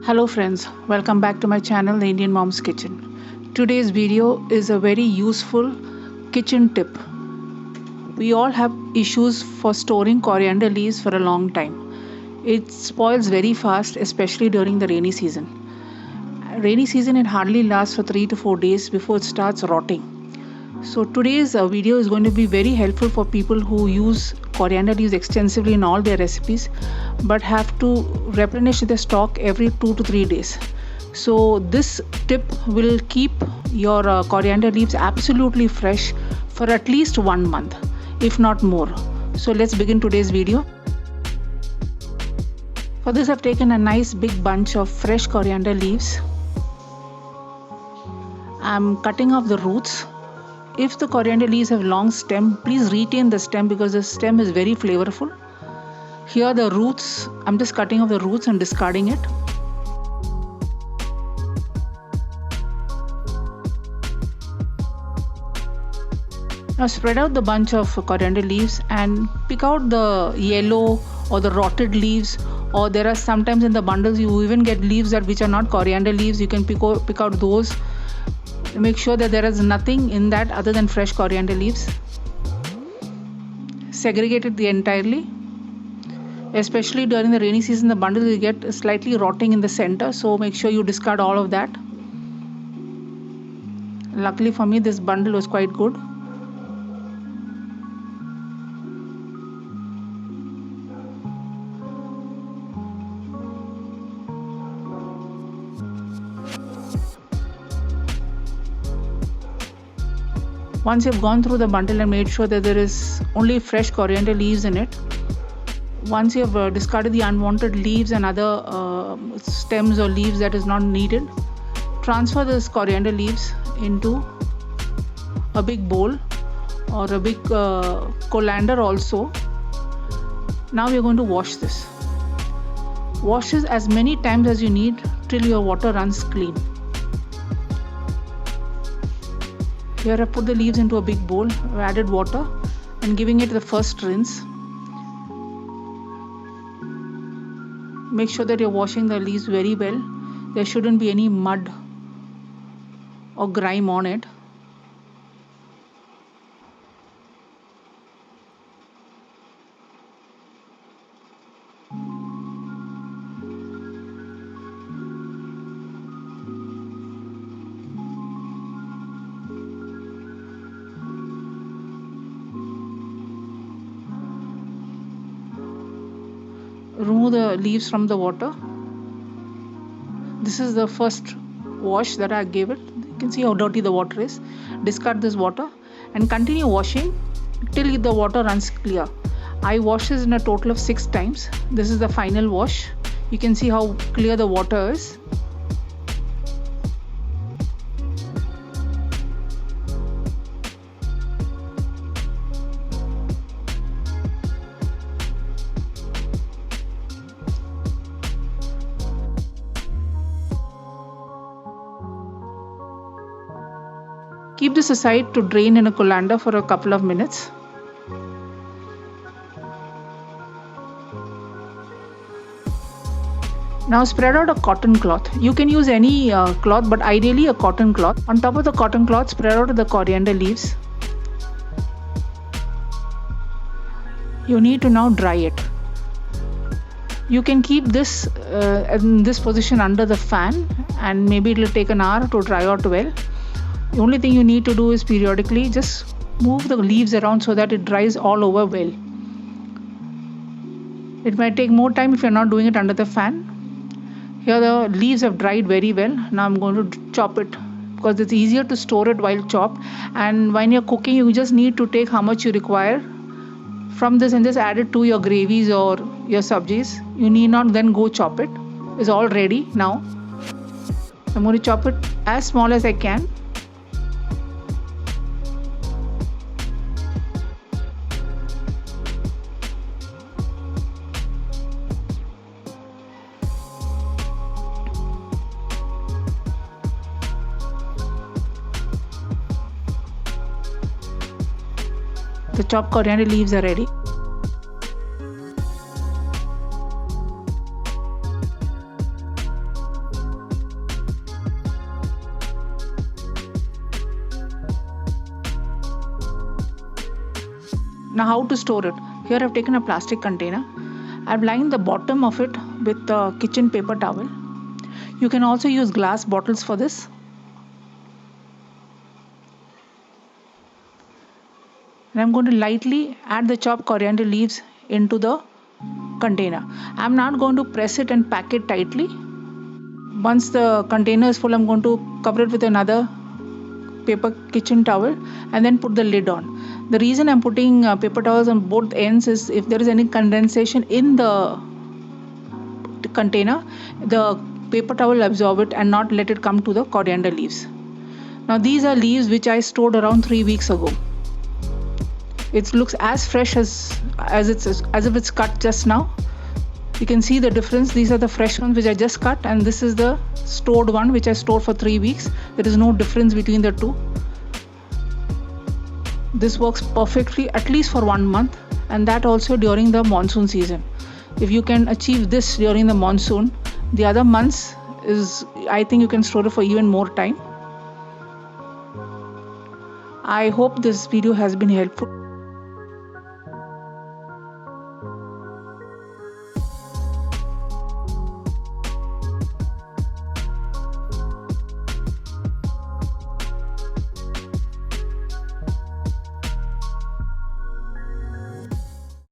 Hello friends, welcome back to my channel The Indian Mom's Kitchen. Today's video is a very useful kitchen tip. We all have issues for storing coriander leaves for a long time. It spoils very fast, especially during the rainy season. Rainy season, it hardly lasts for 3 to 4 days before it starts rotting. So today's video is going to be very helpful for people who use coriander leaves extensively in all their recipes but have to replenish their stock every 2 to 3 days. So this tip will keep your coriander leaves absolutely fresh for at least 1 month, if not more. So let's begin today's video. For this, I've taken a nice big bunch of fresh coriander leaves. I'm cutting off the roots. If the coriander leaves have long stem, please retain the stem because the stem is very flavorful. Here the roots, I'm just cutting off the roots and discarding it. Now spread out the bunch of coriander leaves and pick out the yellow or the rotted leaves, or there are sometimes in the bundles you even get leaves which are not coriander leaves. You can pick out those. Make sure that there is nothing in that other than fresh coriander leaves. Segregate it entirely. Especially during the rainy season, the bundles will get slightly rotting in the center, so make sure you discard all of that. Luckily for me, this bundle was quite good. Once you've gone through the bundle and made sure that there is only fresh coriander leaves in it, once you've discarded the unwanted leaves and other stems or leaves that is not needed, transfer this coriander leaves into a big bowl or a big colander also. Now we're going to wash this. Wash this as many times as you need till your water runs clean. Here I put the leaves into a big bowl, I've added water and giving it the first rinse. Make sure that you're washing the leaves very well. There shouldn't be any mud or grime on it. Remove the leaves from the water. This is the first wash that I gave it. You can see how dirty the water is. Discard this water and continue washing till the water runs clear. I wash this in a total of 6 times. This is the final wash. You can see how clear the water is. Keep this aside to drain in a colander for a couple of minutes. Now spread out a cotton cloth. You can use any cloth, but ideally a cotton cloth. On top of the cotton cloth, spread out the coriander leaves. You need to now dry it. You can keep this in this position under the fan and maybe it will take an hour to dry out well. The only thing you need to do is periodically just move the leaves around so that it dries all over well. It might take more time if you're not doing it under the fan. Here the leaves have dried very well. Now I'm going to chop it because it's easier to store it while chopped. And when you're cooking, you just need to take how much you require from this and just add it to your gravies or your sabjis. You need not then go chop it. It's all ready now. I'm going to chop it as small as I can. The chopped coriander leaves are ready. Now how to store it? Here I've taken a plastic container. I've lined the bottom of it with a kitchen paper towel. You can also use glass bottles for this. And I'm going to lightly add the chopped coriander leaves into the container. I'm not going to press it and pack it tightly. Once the container is full, I'm going to cover it with another paper kitchen towel and then put the lid on. The reason I'm putting paper towels on both ends is if there is any condensation in the container, the paper towel will absorb it and not let it come to the coriander leaves. Now these are leaves which I stored around 3 weeks ago. It looks as fresh as if it's cut just now. You can see the difference. These are the fresh ones which I just cut, and this is the stored one which I stored for 3 weeks. There is no difference between the two. This works perfectly at least for 1 month, and that also during the monsoon season. If you can achieve this during the monsoon, the other months I think you can store it for even more time. I hope this video has been helpful.